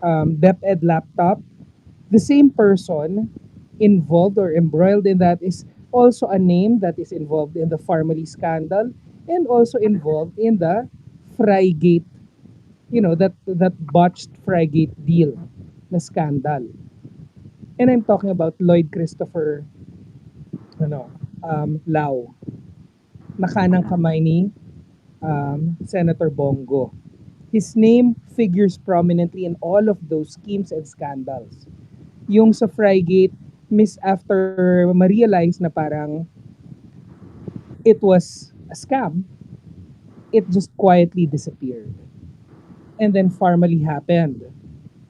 DepEd laptop, the same person involved or embroiled in that is also a name that is involved in the Pharmally scandal and also involved in the Frygate, that botched Frygate deal na scandal. And I'm talking about Lloyd Christopher Lau, na kanang kamay ni Senator Bongo. His name figures prominently in all of those schemes and scandals. Yung sa Frygate, after ma-realize na parang it was a scam, it just quietly disappeared. And then Pharmally happened.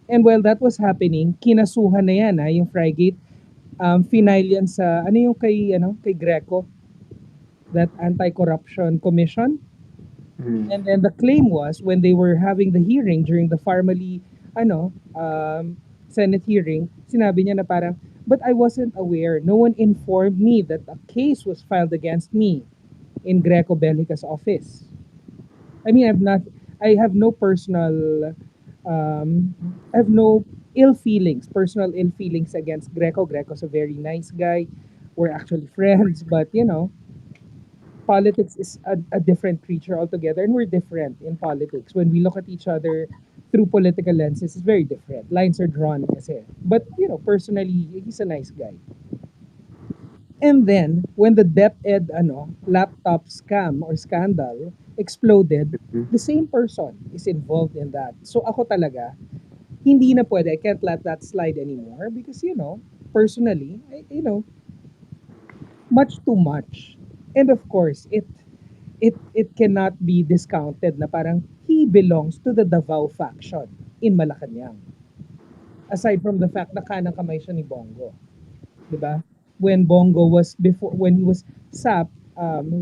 And while that was happening, kinasuhan na yan, yung Frygate. Final yan sa, kay Greco, that Anti-Corruption Commission. Mm. And then the claim was when they were having the hearing during the Pharmally Senate hearing, sinabi niya na parang, but I wasn't aware. No one informed me that a case was filed against me in Greco Bellica's office. I mean, I have no personal, I have no personal ill feelings against Greco. Greco's a very nice guy. We're actually friends, but politics is a different creature altogether, and we're different in politics. When we look at each other through political lenses, it's very different. Lines are drawn kasi. But, personally, he's a nice guy. And then, when the DepEd laptop scam or scandal exploded, Mm. the same person is involved in that. So ako talaga, hindi na pwede. I can't let that slide anymore because, personally, much too much. And of course, it cannot be discounted na parang he belongs to the Davao faction in Malacanang. Aside from the fact na kanang kamay siya ni Bongo, 'di ba? When he was SAP,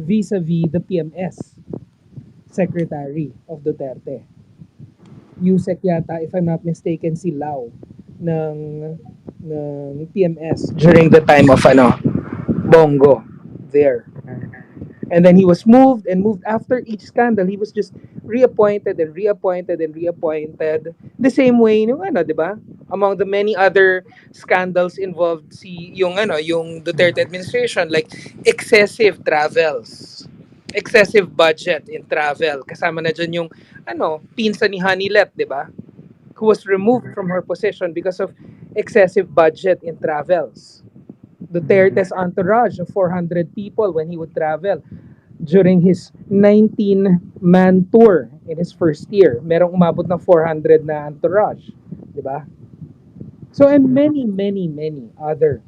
vis-a-vis the PMS secretary of Duterte. Yusek yata, if I'm not mistaken, si Lau ng PMS during the time of Bongo there. And then he was moved and moved after each scandal. He was just reappointed and reappointed and reappointed. The same way, di ba? Among the many other scandals involved yung Duterte administration, like excessive travels, excessive budget in travel. Kasama na dyan yung, pinsa ni Hanilet, di ba? Who was removed from her position because of excessive budget in travels. Duterte's entourage of 400 people when he would travel during his 19-man tour in his first year. Merong umabot ng 400 na entourage. Di ba? So, and many, many, many other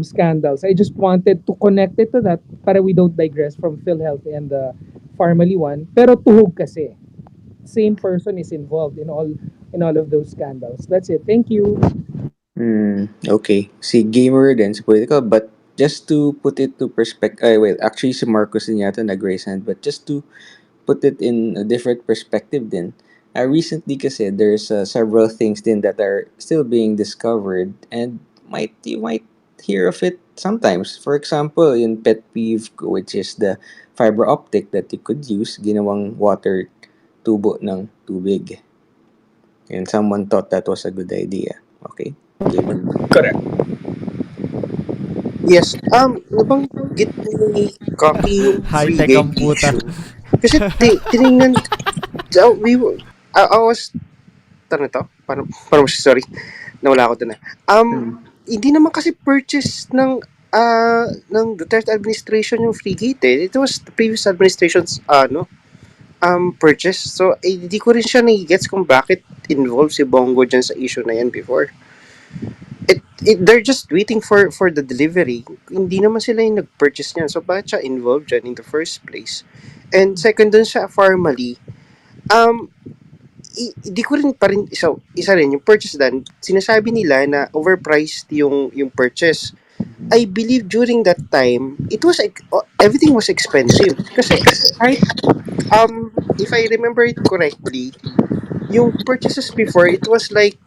scandals. I just wanted to connect it to that para we don't digress from PhilHealth and the Pharmally one. Pero tuhog kasi. Same person is involved in all of those scandals. That's it. Thank you. Okay. Si gamer din sa political, but just to put it to perspective, well, actually si Marcos din yata nag-raise hand, but just to put it in a different perspective din, recently kasi there's several things din that are still being discovered and you might hear of it sometimes. For example, in pet peeve ko, which is the fiber optic that you could use, ginawang water tubo ng tubig. And someone thought that was a good idea. Okay? Gamer. Correct. Yes, nabanggit ni Kaki yung High-tech frigate ang puta. issue. Kasi tinignan, we were, I was, ano to? Paano sorry, nawala ako dun eh. Hindi naman kasi purchase ng Duterte administration yung frigate eh. It was the previous administration's, purchase. So, hindi ko rin siya nagigets kung bakit involved si Bongo dyan sa issue na yan before. They're just waiting for the delivery. Hindi naman sila yung nag-purchase niyan. So, bakit siya involved dyan in the first place? And second dun sa Pharmally, hindi ko rin pa rin, isa rin, yung purchase dan, sinasabi nila na overpriced yung purchase. I believe during that time, everything was expensive. Kasi, kahit, if I remember it correctly, yung purchases before, it was like,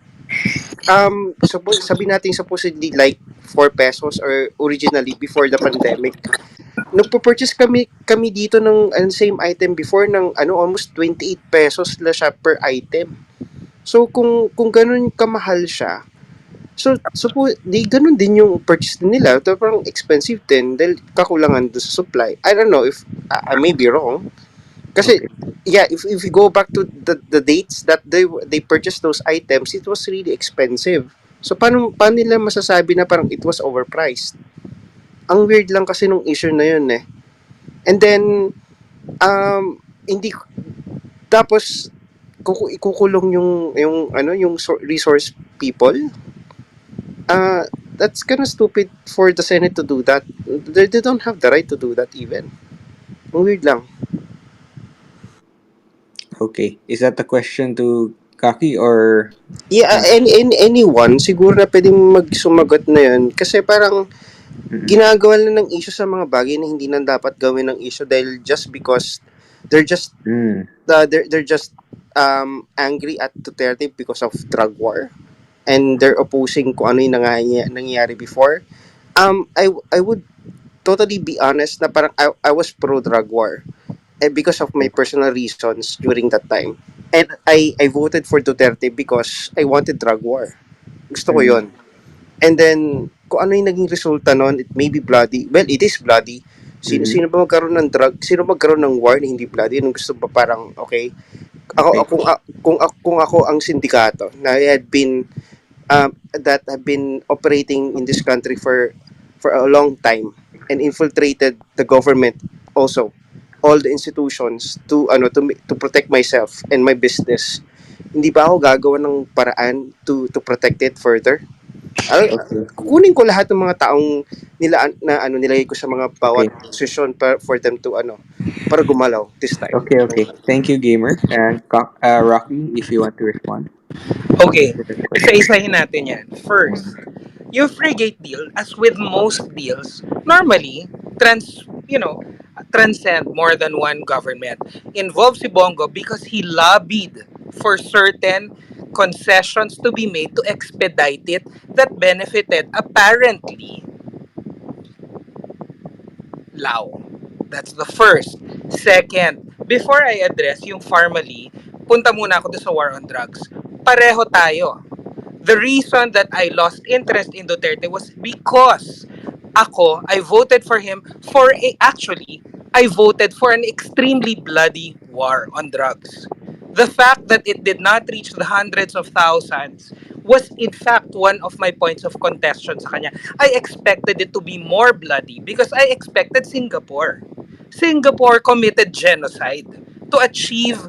sabi natin supposedly like 4 pesos or originally before the pandemic. Nagpo-purchase kami dito ng same item before ng almost 28 pesos la siya per item. So kung ganun kamahal siya, so po, di ganun din yung purchase din nila. Ito parang expensive din dahil kakulangan doon sa supply. I don't know if I may be wrong. Kasi Okay. yeah, if you go back to the dates that they purchased those items, it was really expensive. So paano nila masasabi na parang it was overpriced? Ang weird lang kasi nung issue na yun eh. And then hindi tapos ikukulong yung resource people. That's kind of stupid for the Senate to do that. They don't have the right to do that even. Ang weird lang. Okay. Is that a question to Kaki or Yeah, Hans? anyone siguro na pwedeng magsumagot na yun kasi parang Mm-mm. ginagawa na ng issue sa mga bagay na hindi na dapat gawin ng issue dahil just because they're just Mm. they're just angry at Duterte because of drug war and they're opposing kung ano yung nangyayari before. I would totally be honest na parang I was pro drug war because of my Okay. personal reasons during that time. And I voted for Duterte because I wanted drug war. Gusto ko Mm. yon. And then, kung ano yung naging resulta nun, it may be bloody. Well, it is bloody. Mm-hmm. Sino ba magkaroon ng drug? Sino magkaroon ng war na hindi bloody? Nung gusto ba parang, okay, Okay. kung ako ang sindikato na I had been, that have been operating in this country for a long time and infiltrated the government also all the institutions to protect myself and my business, hindi ba ako gagawa ng paraan to protect it further. Okay. Kukunin ko lahat ng mga taong nilagay ko sa mga bawat Okay. posisyon for them to para gumalaw this time. Okay. Okay. Thank you, gamer. And Rocky, if you want to respond Okay, to that question. isa-isahin natin yan. First, yung frigate deal, as with most deals, normally, transcend more than one government. Involves si Bongo because he lobbied for certain concessions to be made to expedite it that benefited, apparently, Lao. That's the first. Second, before I address yung Pharmally, punta muna ako sa war on drugs. Pareho tayo. The reason that I lost interest in Duterte was because I voted for him actually, I voted for an extremely bloody war on drugs. The fact that it did not reach the hundreds of thousands was in fact one of my points of contention sa kanya. I expected it to be more bloody because I expected Singapore. Singapore committed genocide to achieve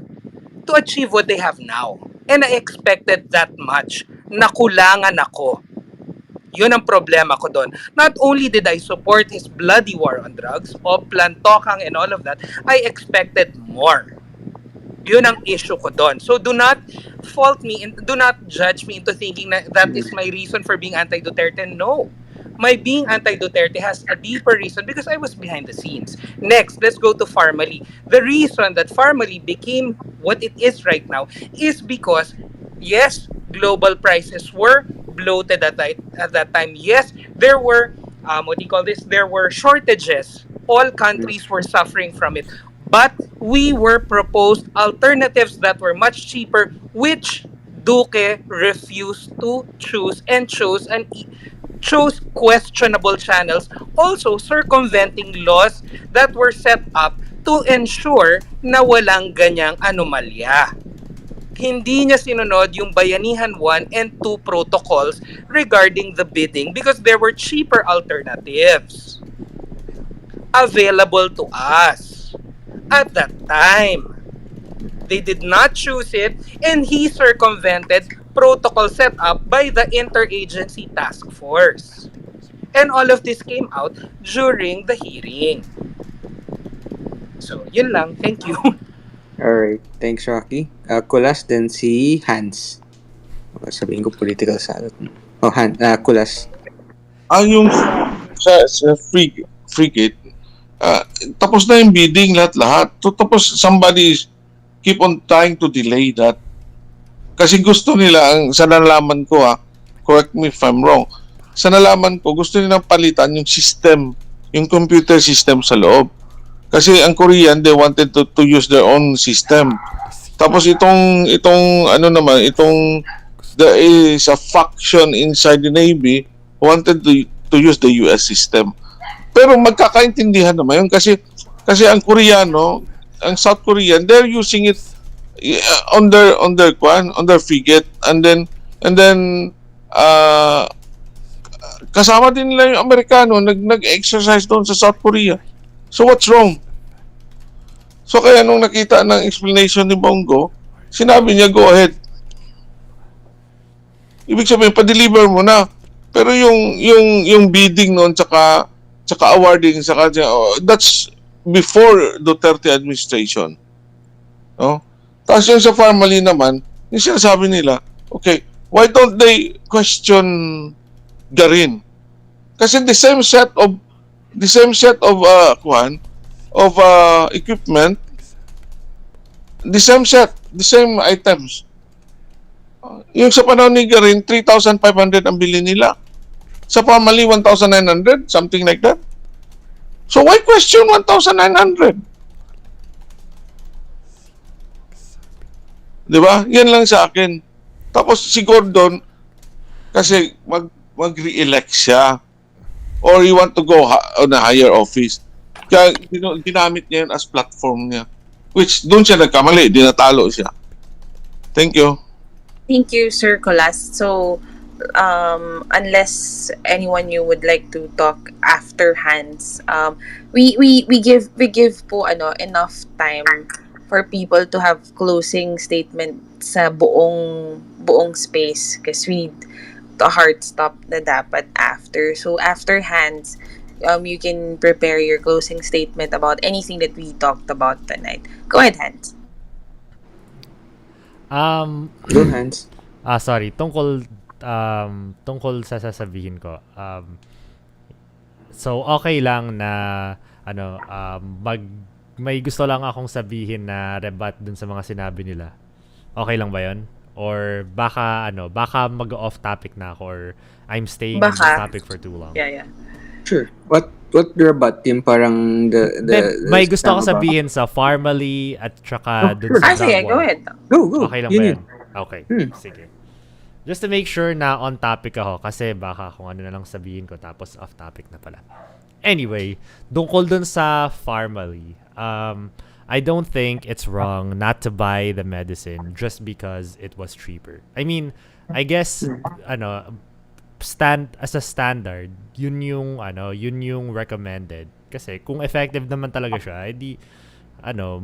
to achieve what they have now. And I expected that much. Nakulangan ako. Yun ang problema ko doon. Not only did I support his bloody war on drugs, Oplan, Tokang, and all of that, I expected more. Yun ang issue ko doon. So do not judge me into thinking that is Mm. my reason for being anti-Duterte. No. My being anti-Duterte has a deeper reason because I was behind the scenes. Next, let's go to Pharmally. The reason that Pharmally became what it is right now is because, yes, global prices were bloated at that time. Yes, there were, what do you call this? There were shortages. All Mm. countries were suffering from it. But we were proposed alternatives that were much cheaper, which Duque refused to choose and chose questionable channels, also circumventing laws that were set up to ensure na walang ganyang anomalya. Hindi niya sinunod yung Bayanihan 1 and 2 protocols regarding the bidding because there were cheaper alternatives available to us at that time. They did not choose it, and he circumvented protocol set up by the Interagency Task Force. And all of this came out during the hearing. So, yun lang. Thank you. All right. Thanks, Rocky. Kulas, then si Hans. Sabihin ko political salad. Oh, Kulas. Yung sa frigate, ah, tapos na yung bidding lahat-lahat. Tapos somebody keep on trying to delay that. Kasi gusto nila, sa nalaman ko correct me if I'm wrong, sa nalaman ko, gusto nilang palitan yung system, yung computer system sa loob. Kasi ang Korean, they wanted to use their own system. Tapos itong ano naman, there is a faction inside the Navy who wanted to use the US system. Pero magkakaintindihan naman yun kasi ang Koreano, ang South Korean, they're using it on their frigate, and then uh, kasama din nila yung Amerikano nag-exercise doon sa South Korea. So what's wrong? So kaya nung nakita ng explanation ni Bongo, sinabi niya go ahead. Ibig sabihin pa-deliver mo na. Pero yung bidding noon tsaka awarding that's before Duterte administration. No? Tapos yung sa Pharmally naman, yung sinasabi nila, okay, why don't they question Garin? Kasi the same set of equipment, the same items. Yung sa panahon ni Garin, 3,500 ang bili nila. Sa Pharmally, 1,900, something like that. So why question 1,900? Di ba? Yan lang sa akin. Tapos si Gordon, kasi mag-re-elect siya or you want to go on a higher office. Kaya ginamit niya yun as platform niya. Which, doon siya nagkamali. Dinatalo siya. Thank you. Thank you, Sir Colas. So, unless anyone you would like to talk after Hans, we give po enough time for people to have closing statement sa buong space kasi we the hard stop na dapat after. So after Hans, you can prepare your closing statement about anything that we talked about tonight. Go ahead, Hans. Go Hans. Sorry, tungkol sa sasabihin ko. So okay lang na may gusto lang akong sabihin na rebut dun sa mga sinabi nila. Okay lang ba 'yon? Or baka mag-off topic na ako or I'm staying on this topic for too long. Yeah. Sure. What rebut yung parang may gusto ako sabihin sa Pharmally at saka dun sa sige, Drug go War. ahead. Go. Okay lang Yun ba yun. yan? Okay, sige. Just to make sure na on topic ako kasi baka kung ano na lang sabihin ko tapos off topic na pala. Anyway, tungkol dun sa Pharmally, I don't think it's wrong not to buy the medicine just because it was cheaper. I mean, I guess as a standard, yun yung recommended. Kasi kung effective naman talaga siya, edi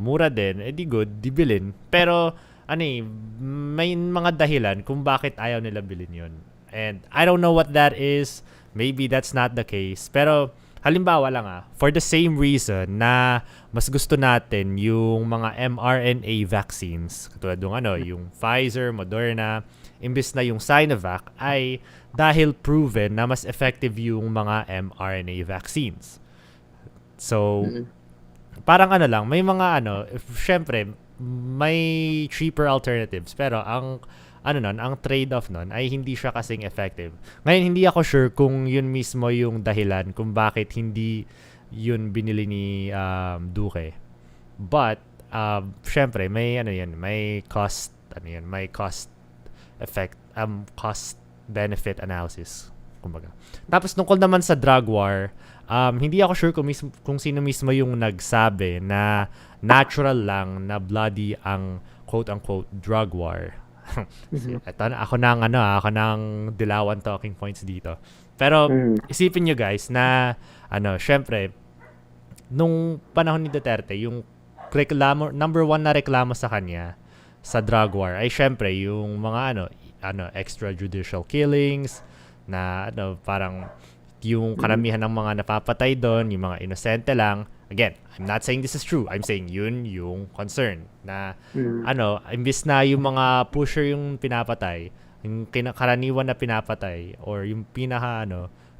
mura din, edi good, di bilhin. Pero may mga dahilan kung bakit ayaw nila bilhin yun. And I don't know what that is. Maybe that's not the case. Pero halimbawa lang for the same reason na mas gusto natin yung mga mRNA vaccines, katulad yung Pfizer, Moderna, imbis na yung Sinovac, ay dahil proven na mas effective yung mga mRNA vaccines. So, parang lang, may mga syempre, may cheaper alternatives, pero ang trade-off nun ay hindi siya kasing effective. Ngayon, hindi ako sure kung yun mismo yung dahilan kung bakit hindi yun binili ni Duque. But, syempre, may may cost effect, cost benefit analysis, kumbaga. Tapos, tungkol naman sa drug war, hindi ako sure kung sino mismo yung nagsabi na natural lang na bloody ang quote-unquote drug war. Ito na, ako nang dilawan talking points dito. Pero isipin nyo guys na syempre nung panahon ni Duterte, yung number one na reklamo sa kanya sa drug war ay syempre yung mga extrajudicial killings na parang yung karamihan ng mga napapatay doon, yung mga inosente lang. Again, I'm not saying this is true. I'm saying yun yung concern na imbis na yung mga pusher yung pinapatay, yung karaniwan na pinapatay or yung pinaka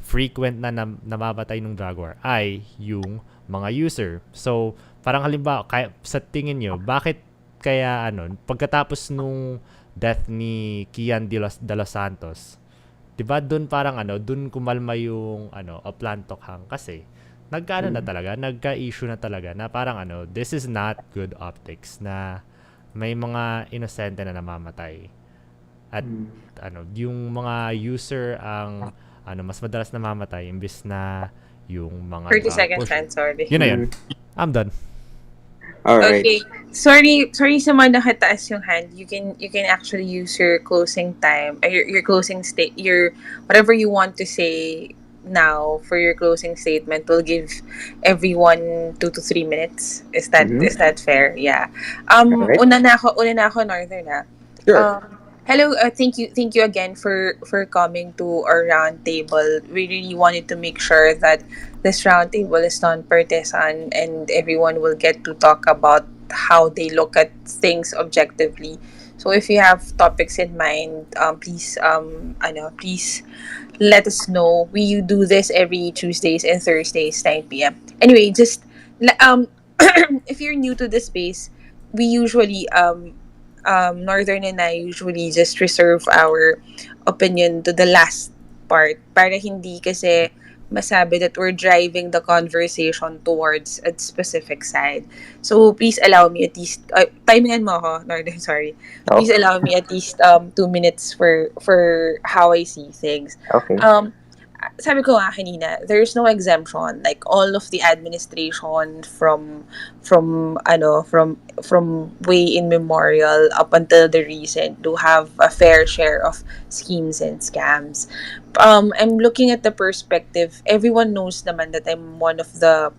frequent na namamatay ng drug war ay yung mga user. So, parang halimbawa, sa tingin nyo, bakit kaya pagkatapos nung death ni Kian de los Santos, diba doon parang doon kumalma yung Oplantokhang kasi nagka-issue na talaga na parang this is not good optics na may mga inosente na namamatay. At yung mga user ang mas madalas namamatay imbis na yung mga 30 drug seconds, pusher. and sorry. Yun na yun. I'm done. All right. Okay. Sorry sa mga nakataas yung hand. You can actually use your closing time, your closing state, your whatever you want to say now for your closing statement. Will give everyone 2 to 3 minutes. Is Mm-hmm. that fair? Yeah. All right. Una na ako Northern na. Sure. Hello, thank you again for coming to our round table. We really wanted to make sure that this round table is non-partisan and everyone will get to talk about how they look at things objectively. So if you have topics in mind, please let us know. We do this every Tuesdays and Thursdays, 9 p.m. Anyway, just if you're new to the space, we usually Northern and I usually just reserve our opinion to the last part para hindi kasi masabi that we're driving the conversation towards a specific side. So please allow me at least timingan mo ako, Northern, sorry. Please Oh, allow me at least 2 minutes for how I see things. okay. Um sabi ko nga kanina, there's no exemption. Like all of the administration from way in memorial up until the recent do have a fair share of schemes and scams. I'm looking at the perspective. Everyone knows naman that I'm one of the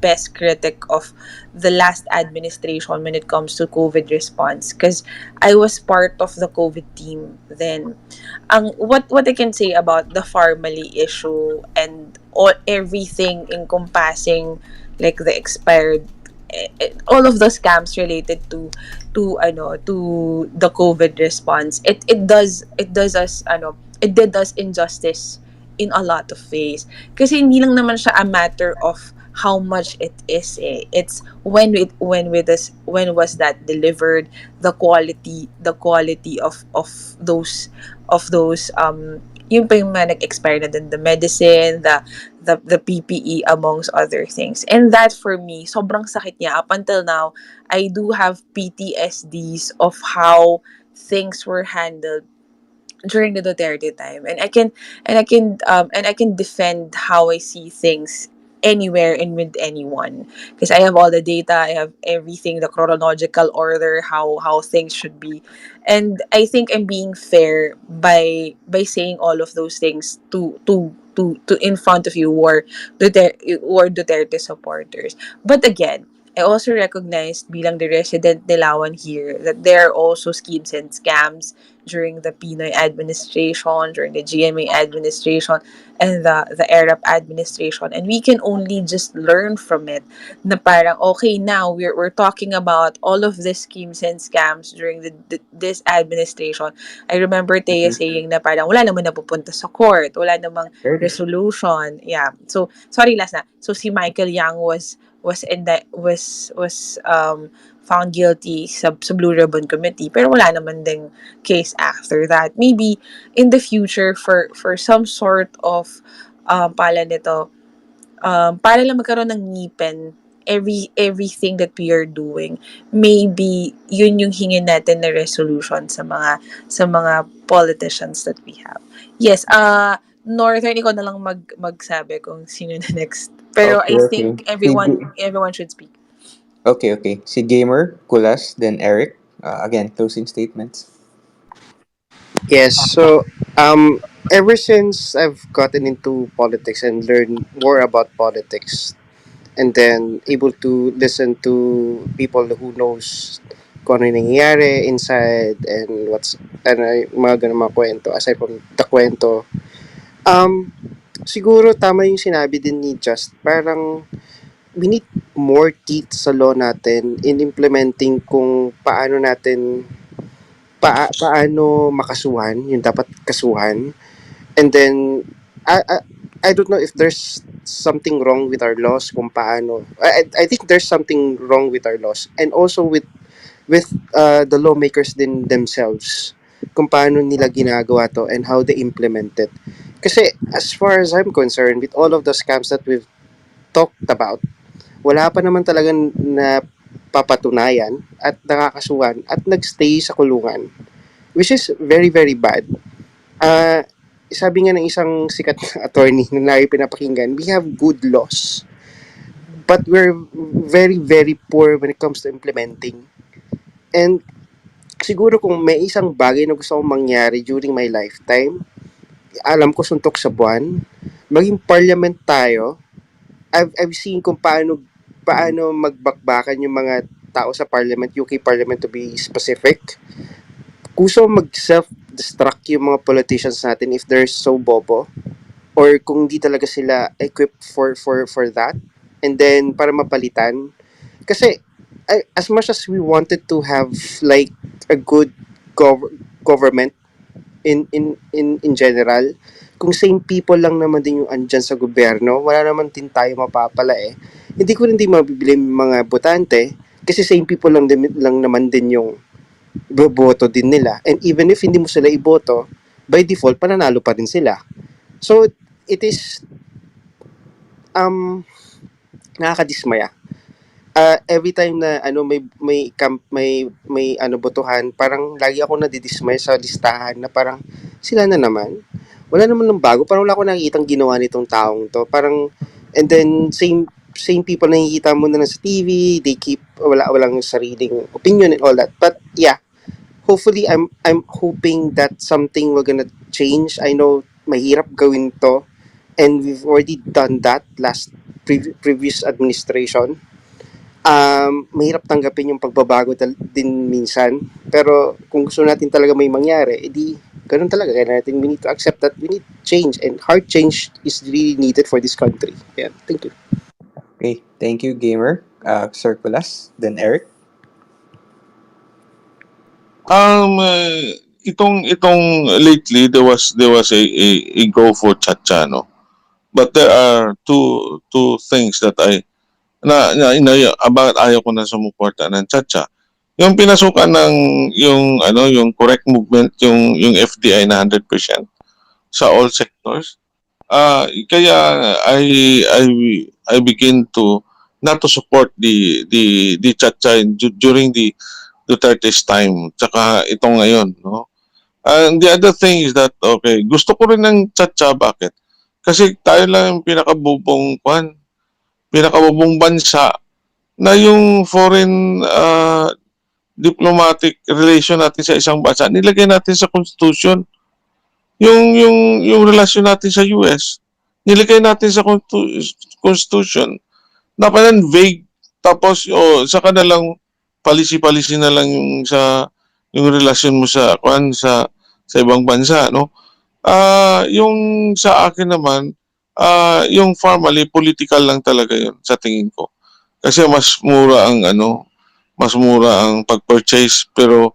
best critic of the last administration when it comes to COVID response because I was part of the COVID team then. What I can say about the Pharmally issue and everything encompassing like the expired all of the scams related to the COVID response, it does us it did us injustice in a lot of ways kasi hindi lang naman siya a matter of how much it is it's when was that delivered, the quality of those yung pa yung mga nag-expire na din, the medicine, the PPE, amongst other things. And that for me, sobrang sakit niya. Up until now, I do have PTSDs of how things were handled during the Duterte time, and I can defend how I see things anywhere and with anyone because I have all the data, I have everything, the chronological order, how things should be, and I think I'm being fair by saying all of those things to in front of you or Duterte supporters. But again, I also recognize bilang the resident Nilawan here that there are also schemes and scams during the Pinoy administration, during the GMA administration, and the ERAP administration. And we can only just learn from it na parang, okay, now we're talking about all of these schemes and scams during this administration. I remember Taya saying na parang wala naman napupunta sa court, wala namang Ready? resolution. Yeah. So, sorry, last na. So, si Michael Yang was in that was found guilty sa Blue Ribbon Committee pero wala naman ding case after that. Maybe in the future for some sort of pala nito para lang magkaroon ng ngipin everything that we are doing, maybe yun yung hingin natin na resolution sa mga politicians that we have. Yes, Northern, ikaw na lang magsabi kung sino na next, pero Okay, I okay. think everyone should speak. Okay, okay. Si Gamer, Kulas, then Eric. Again, closing statements. Yes. So, ever since I've gotten into politics and learned more about politics, and then able to listen to people who knows kung ano yung nangyayari inside and mga ganun mga kwento aside from the kwento. Siguro tama yung sinabi din ni Just, parang we need more teeth sa law natin in implementing kung paano makasuhan yung dapat kasuhan. And then I, I I don't know if there's something wrong with our laws kung paano. I think there's something wrong with our laws and also with the lawmakers din themselves kung paano nila ginagawa to and how they implement it. Kasi as far as I'm concerned, with all of the scams that we've talked about, wala pa naman talaga na napapatunayan at nakakasuhan at nagstay sa kulungan, which is very, very bad. Ah, Sabi nga ng isang sikat na attorney na lagi pinapakinggan, we have good laws, but we're very, very poor when it comes to implementing. And siguro kung may isang bagay na gusto kong mangyari during my lifetime, alam ko suntok sa buwan, maging parliament tayo. I've seen kung paano magbakbakan yung mga tao sa parliament, UK parliament to be specific. Gusto mag self-destruct yung mga politicians natin if they're so bobo, or kung hindi talaga sila equipped for that, and then para mapalitan. Kasi as much as we wanted to have like a good government in general, kung same people lang naman din yung andyan sa gobyerno, wala naman din tayo mapapala eh. Hindi ko rin din mabibili yung mga botante kasi same people lang naman din yung boboto din nila. And even if hindi mo sila iboto, by default, pananalo pa rin sila. So, it is um, nakakadismaya. Every time na may ano botohan, parang lagi ako nadidismay sa listahan na parang sila na naman. Wala naman ng bago, parang wala ko nakikitang ginawa nitong taong to. Parang and then same people na nakikita mo na lang sa TV, they keep walang sariling opinion and all that. But yeah, hopefully I'm hoping that something will gonna change. I know mahirap gawin to, and we've already done that last previous administration. Mahirap tanggapin yung pagbabago din minsan. Pero kung gusto natin talaga may mangyari, edi ganun talaga. Kaya natin, we need to accept that we need change. And hard change is really needed for this country. Yeah, thank you. Okay, thank you, Gamer. Circulas, then Eric. Itong lately there was a go for Chacha, no. But there are two things that bakit ayaw ko na sumuporta ng Chacha. Yung pinasukan ng yung correct movement, yung FDI na 100% sa all sectors. Kaya I begin to not to support the Chacha during the Duterte's time, tsaka ito ngayon, no? And the other thing is that, okay, gusto ko rin ng Chacha, bakit? Kasi tayo lang yung pinakabubong bansa na yung foreign diplomatic relation natin sa isang bansa, nilagay natin sa constitution. Yung relasyon natin sa US, nilagay natin sa constitution. Napanan vague, tapos saka na lang palisi-palisi na lang yung relasyon mo sa ibang bansa, no. Yung sa akin naman, yung Pharmally political lang talaga yun sa tingin ko, kasi mas mura ang pag-purchase, pero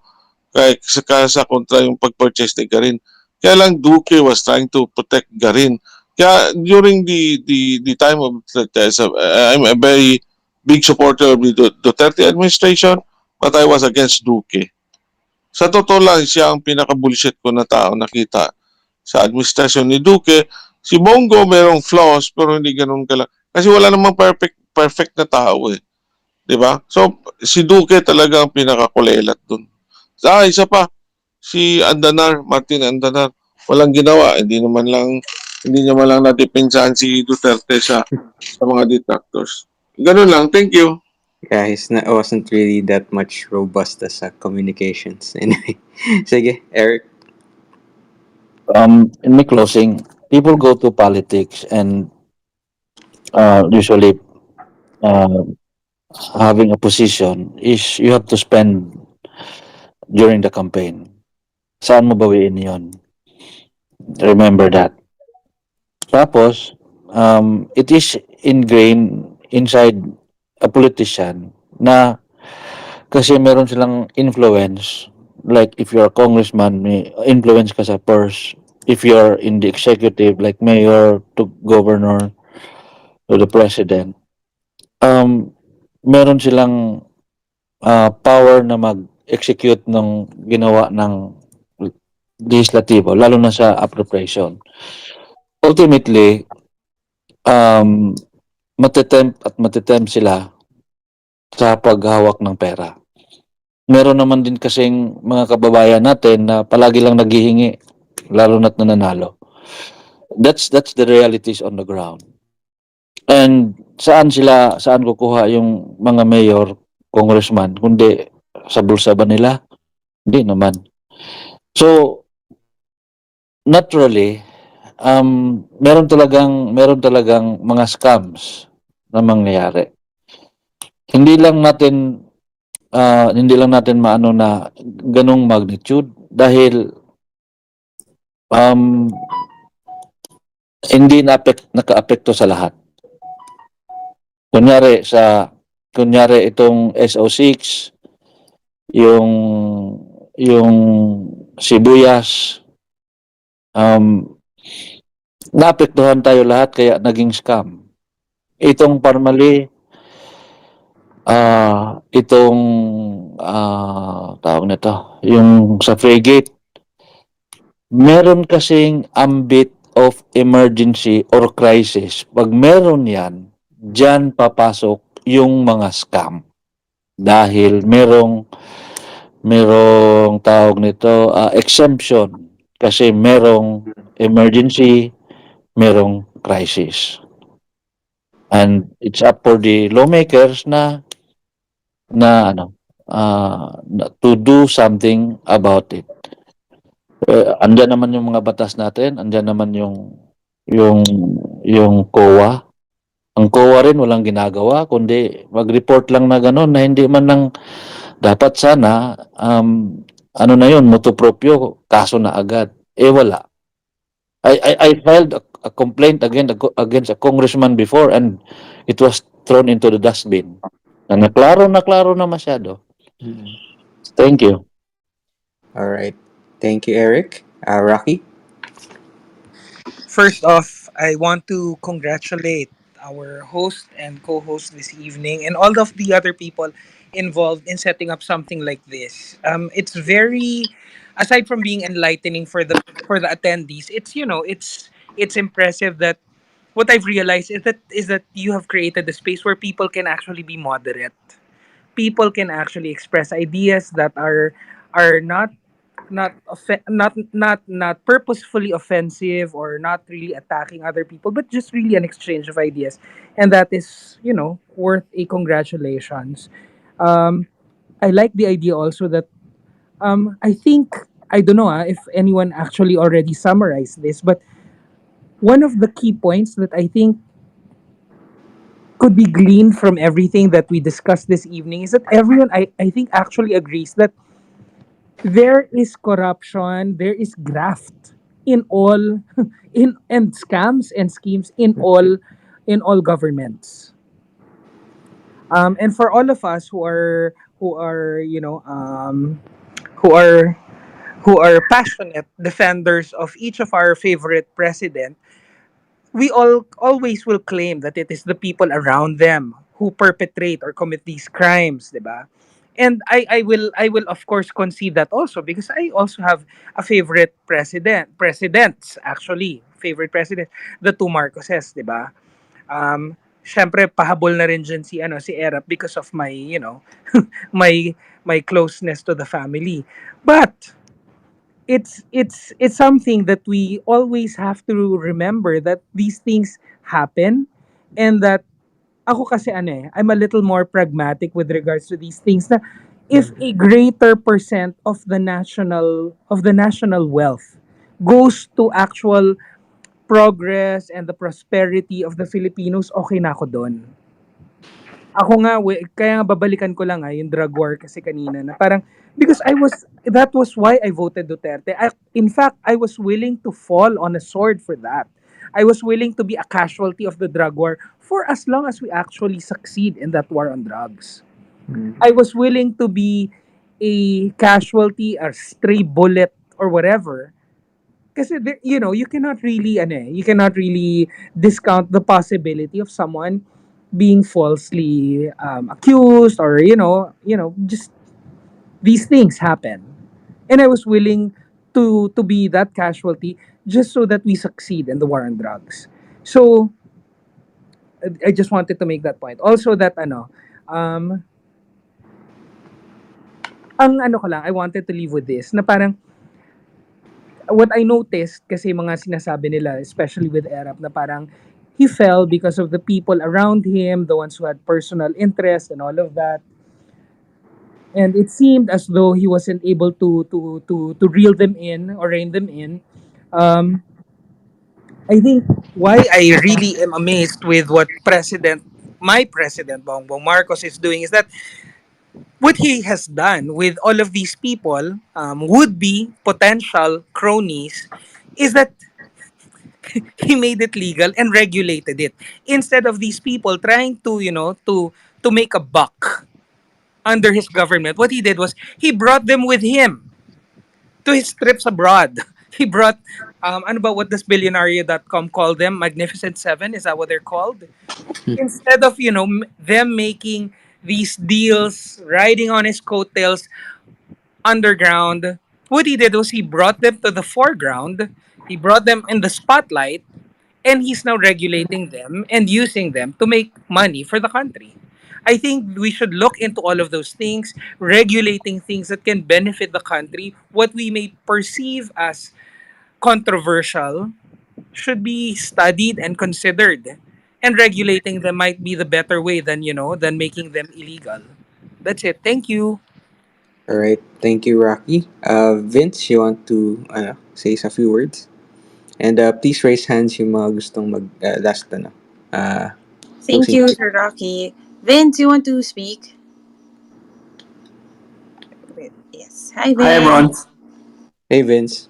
kahit sa kontra yung pag-purchase ni Garin. Kaya lang Duque was trying to protect Garin. Kaya during the time of I'm a very big supporter of the Duterte administration, but I was against Duque. Sa totoo lang, siya ang pinaka-bullshit ko na tao nakita sa administrasyon ni Duque. Si Bongo merong flaws, pero hindi ganun kala. Kasi wala namang perfect na tao eh. 'Di ba? So si Duque talaga ang pinakakulelat doon. Isa pa, si Martin Andanar, walang ginawa, hindi naman lang nadepensahan si Duterte sa mga detractors. Ganun lang, thank you. Yeah, wasn't really that much robust as communications. Anyway, sige, Eric. In my closing, people go to politics and usually uh, having a position is you have to spend during the campaign. Saan mo bawiin yon? Remember that. Tapos, it is ingrained inside a politician na kasi meron silang influence. Like if you're a congressman, may influence ka sa purse. If you're in the executive, like mayor to governor to the president, meron silang power na mag-execute ng ginawa ng legislatibo, lalo na sa appropriation. Ultimately, matetempt sila sa paghawak ng pera. Meron naman din kasing mga kababayan natin na palagi lang naghihingi, lalo na't nananalo. That's the realities on the ground. And saan kukuha yung mga mayor, congressman, kundi sa bulsa ba nila? Hindi naman. So, naturally, meron talagang mga scams na mangyayari. Hindi lang natin maano na ganong magnitude dahil um, hindi nakaapekto sa lahat. Kunyari itong SO6, yung yung sibuyas, um, naapektuhan tayo lahat kaya naging scam. Itong Pharmally, itong tawag nito, yung sa frigate, meron kasing ambit of emergency or crisis. Pag meron yan, diyan papasok yung mga scam. Dahil merong tawag nito, exemption. Kasi merong emergency, merong crisis. And it's up for the lawmakers to do something about it. Andiyan naman yung mga batas natin, andiyan naman yung yung COA. Ang COA rin walang ginagawa kundi mag-report lang na gano'n na hindi man lang dapat sana ano na yun, motu proprio, kaso na agad. Eh wala. I filed a complaint against a congressman before and it was thrown into the dustbin. Na klaro na masyado. Mm. Thank you. All right. Thank you, Eric. Rocky. First off, I want to congratulate our host and co-host this evening and all of the other people involved in setting up something like this. It's very, aside from being enlightening for the attendees, it's impressive that what I've realized is that you have created a space where people can actually be moderate. People can actually express ideas that are not purposefully offensive or not really attacking other people, but just really an exchange of ideas, and that is worth a congratulations. um I like the idea also that I think, I don't know if anyone actually already summarized this, but one of the key points that I think could be gleaned from everything that we discussed this evening is that everyone, I think, actually agrees that there is corruption, there is graft in all in and scams and schemes in all governments. And for all of us who are who are who are passionate defenders of each of our favorite president, we all always will claim that it is the people around them who perpetrate or commit these crimes, diba? And I will of course concede that also, because I also have a favorite presidents, actually favorite president, the two Marcoses, diba? Syempre pahabol na rin dyan si ERAP because of my my closeness to the family. But it's something that we always have to remember, that these things happen, and that ako kasi I'm a little more pragmatic with regards to these things, na if a greater percent of the national wealth goes to actual progress and the prosperity of the Filipinos, okay na ako doon. Ako nga, kaya nga babalikan ko lang yung drug war kasi kanina, na parang, because that was why I voted Duterte. In fact, I was willing to fall on a sword for that. I was willing to be a casualty of the drug war for as long as we actually succeed in that war on drugs. Mm. I was willing to be a casualty, a stray bullet, or whatever. Kasi you cannot really discount the possibility of someone being falsely accused, or just these things happen. And I was willing to be that casualty just so that we succeed in the war on drugs. So I just wanted to make that point. Also that um Ang ano ko lang, I wanted to leave with this, na parang, what I noticed, kasi mga sinasabi nila, especially with ERAP, na parang, he fell because of the people around him, the ones who had personal interest and all of that. And it seemed as though he wasn't able to reel them in or rein them in. Um, I think why I really am amazed with what my president, Bongbong Marcos, is doing is that what he has done with all of these people, would be potential cronies, is that he made it legal and regulated it. Instead of these people trying to, to make a buck under his government, what he did was he brought them with him to his trips abroad. He brought, ano ba, what does billionaire.com call them? Magnificent Seven, is that what they're called? Instead of, them making these deals, riding on his coattails underground, what he did was he brought them to the foreground, he brought them in the spotlight, and he's now regulating them and using them to make money for the country. I think we should look into all of those things, regulating things that can benefit the country. What we may perceive as controversial should be studied and considered. And regulating them might be the better way than, than making them illegal. That's it. Thank you. All right. Thank you, Rocky. Vince, you want to say a few words? And please raise hands yung mga gustong mag last uh, Thank closing you, statement. Sir Rocky. Vince, you want to speak? Wait, yes. Hi, Hi everyone. Vince. Hey, Vince.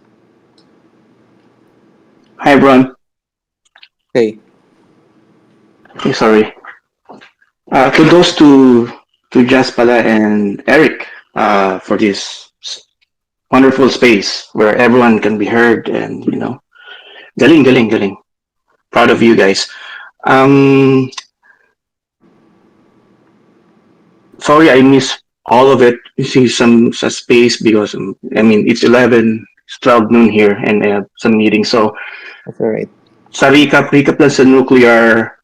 Hi everyone. Hey. Okay, sorry. Kudos to Jaspala and Eric for this wonderful space where everyone can be heard and galing galing galing. Proud of you guys. Um, Sorry I missed all of it. You see some space because I mean it's 11, it's 12 noon here and I have some meetings. So That's all right. sa recap lang sa nuclear,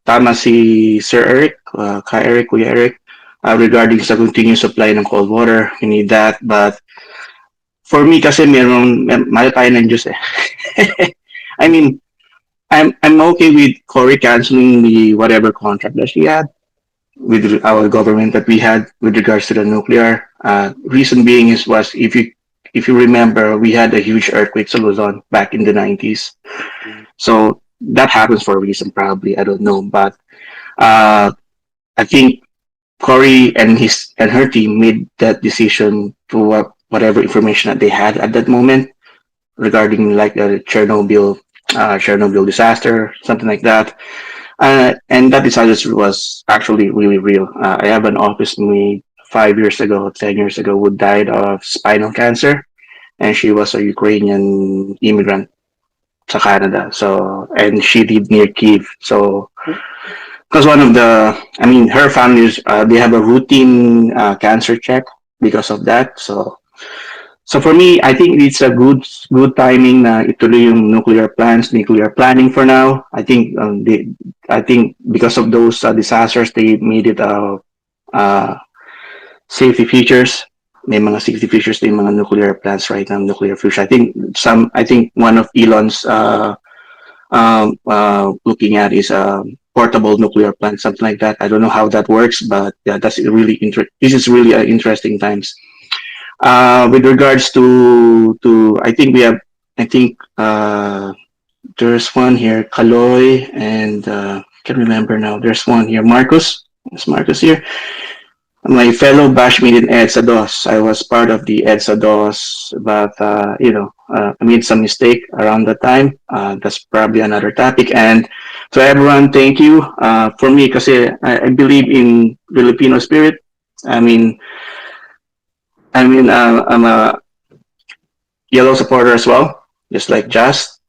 tama si Sir Eric, Ka Eric, Kuya Eric, regarding sa continuous supply ng cold water. We need that. But for me kasi mahal tayo ng Diyos eh. I mean, I'm okay with Cory canceling the whatever contract that she had with our government that we had with regards to the nuclear. Reason being was if you remember, we had a huge earthquake in Luzon back in the 90s. So that happens for a reason, probably. I don't know, but uh, I think Corey and his and her team made that decision to whatever information that they had at that moment regarding like the Chernobyl disaster, something like that. And that disaster was actually really real. I have an office mate 5 years ago, 10 years ago, who died of spinal cancer, and she was a Ukrainian immigrant sa Canada. So, and she lived near Kiev. So, because one of the, I mean, her families, they have a routine cancer check because of that. So for me, I think it's a good timing na ituloy yung nuclear planning for now. I think because of those disasters, they made it uh, safety features. May mga safety features din mga nuclear plants right now, nuclear fusion. I think one of Elon's looking at is a portable nuclear plant, something like that. I don't know how that works, but yeah, this is really interesting times. With regards to I think there's one here, Kaloy, and can't remember now. There's one here, Marcus. Is Marcus here? My fellow bashmate in EDSA DOS. I was part of the EDSA DOS, but I made some mistake around that time. That's probably another topic. And to everyone, thank you. For me, because I believe in Filipino spirit. I mean, I'm a yellow supporter as well, just like Just.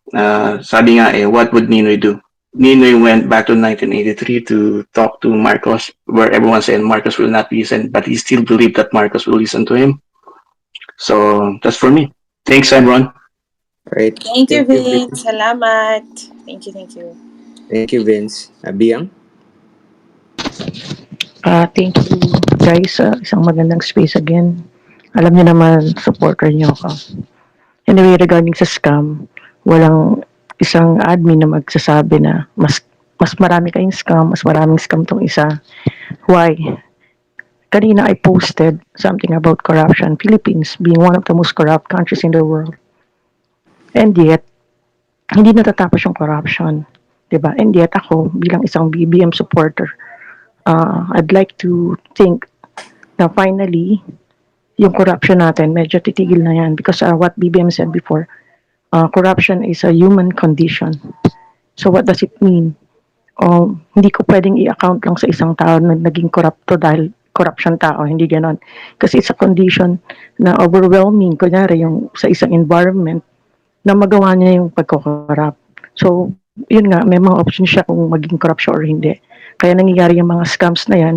Sabi nga what would Ninoy do? Ninoy went back to 1983 to talk to Marcos, where everyone said Marcos will not listen, but he still believed that Marcos will listen to him. So that's for me. Thanks, everyone. All right. Thank you, Thank you, Vince. Vince. Salamat. Thank you, thank you. Thank you, Vince. Biang? Thank you. Guys, isang magandang space again. Alam niyo naman, supporter niyo ako. Anyway, regarding sa scam, walang isang admin na magsasabi na mas marami kayong scam, mas maraming scam tong isa. Why? Kanina I posted something about corruption. Philippines being one of the most corrupt countries in the world. And yet, hindi natatapos yung corruption. 'Di ba? And yet ako bilang isang BBM supporter, I'd like to think na finally yung corruption natin medyo titigil na yan because what BBM said before, corruption is a human condition. So what does it mean? Hindi ko pwedeng i-account lang sa isang tao na naging corrupto dahil corruption tao, hindi ganon. Kasi it's a condition na overwhelming, kunyari yung sa isang environment na magawa niya yung pagko-corrupt. So, yun nga, may mga options siya kung maging corrupt siya or hindi. Kaya nangyayari yung mga scams na yan,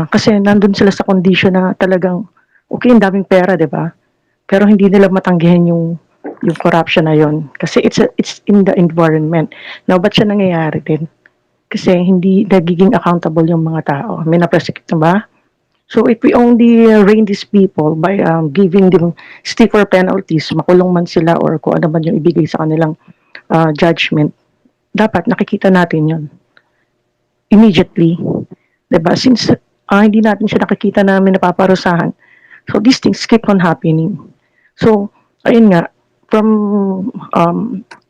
kasi nandun sila sa condition na talagang, okay, ang daming pera, di ba? Pero hindi nila matanggihan yung corruption na yon kasi it's in the environment. Now, ba't siya nangyayari din? Kasi hindi nagiging accountable yung mga tao. May na-prosecute na ba? So if we only rein these people by giving them stiffer penalties, makulong man sila or kung ano man yung ibigay sa kanilang judgment, dapat nakikita natin yon immediately. Diba? Since hindi natin siya nakikita namin napaparusahan, so these things keep on happening. So, ayun nga, from,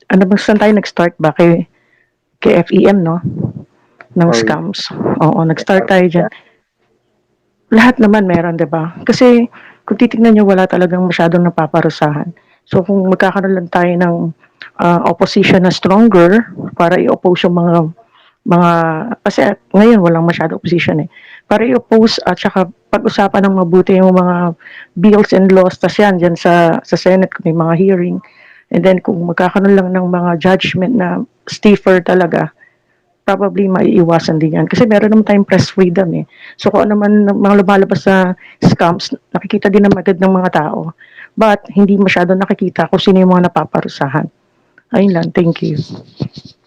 ano ba, saan tayo nag-start ba? Kay FEM, no? Ng Or scams. Oo, nag-start tayo dyan. Lahat naman meron, 'di ba? Kasi kung titignan niyo wala talagang masyadong napaparusahan. So kung magkakaroon lang tayo ng opposition na stronger para i-oppose yung mga kasi ngayon walang masyadong opposition eh. Para i-oppose at saka pag-usapan ng mabuti yung mga bills and laws tas yan dyan sa Senate kung may mga hearing. And then kung magkakaroon lang ng mga judgment na stiffer talaga, probably maiiwasan din yan. Kasi meron naman tayong press freedom eh. So kung ano man mga lumalabas sa scams, nakikita din naman agad ng mga tao. But hindi masyado nakikita kung sino yung mga napaparusahan. Ayun lang, thank you.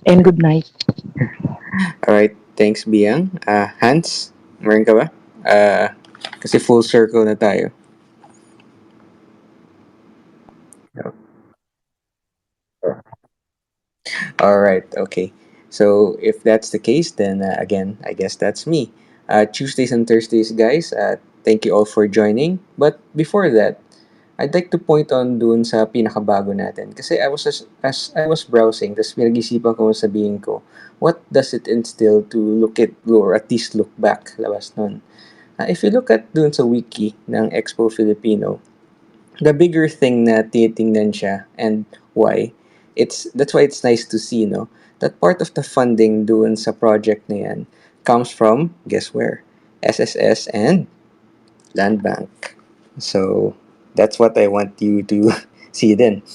And good night. alright, thanks Biang. Hans, meron ka ba? Kasi full circle na tayo. All right, okay. So if that's the case, then again, I guess that's me. Tuesdays and Thursdays, guys. Thank you all for joining. But before that, I'd like to point on dun sa pinakabago natin. Kasi as I was browsing, tas pinag-isipan ko sabihin ko, what does it instill to look at or at least look back labas nun? If you look at dun sa wiki ng Expo Filipino, the bigger thing na tinitingnan siya and why, that's why it's nice to see, no? That part of the funding doon sa project na yan comes from, guess where? SSS and Land Bank. So, that's what I want you to see then.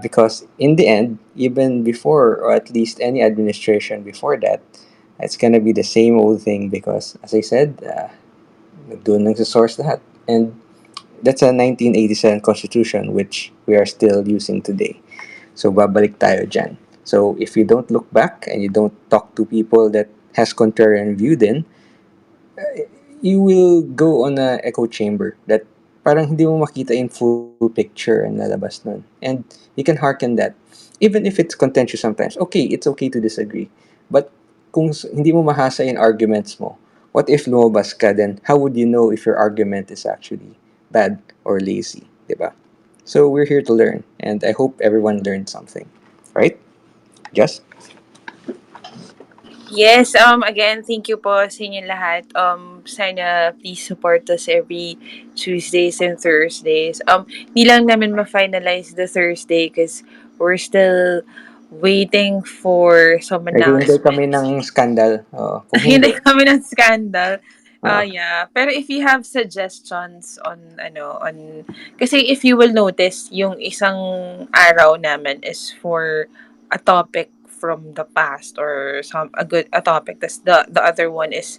Because in the end, even before, or at least any administration before that, it's gonna be the same old thing because, as I said, doon lang sa source lahat. And that's a 1987 constitution which we are still using today. So babalik tayo dyan. So if you don't look back and you don't talk to people that has contrarian view then, you will go on a echo chamber that parang hindi mo makita yung full picture and lalabas nun. And you can hearken that. Even if it's contentious sometimes, okay, it's okay to disagree. But kung hindi mo mahasa yung arguments mo, what if lumabas ka then how would you know if your argument is actually bad or lazy, diba? So we're here to learn and I hope everyone learned something. Right? Just Yes, again, thank you po sa inyo lahat. Sana please support us every Tuesdays and Thursdays. Di lang namin ma-finalize the Thursday because we're still waiting for some naghihintay kami announcements. ng scandal. Kung hindi, Hindi kami ng scandal. uh, Yeah. Pero if you have suggestions on, kasi if you will notice, yung isang araw namin is for a topic from the past or a topic. Tas the other one is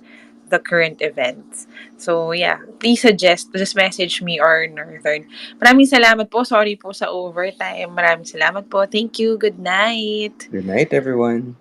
the current events. So, yeah. Please just message me or Northern. Maraming salamat po. Sorry po sa overtime. Maraming salamat po. Thank you. Good night. good night everyone.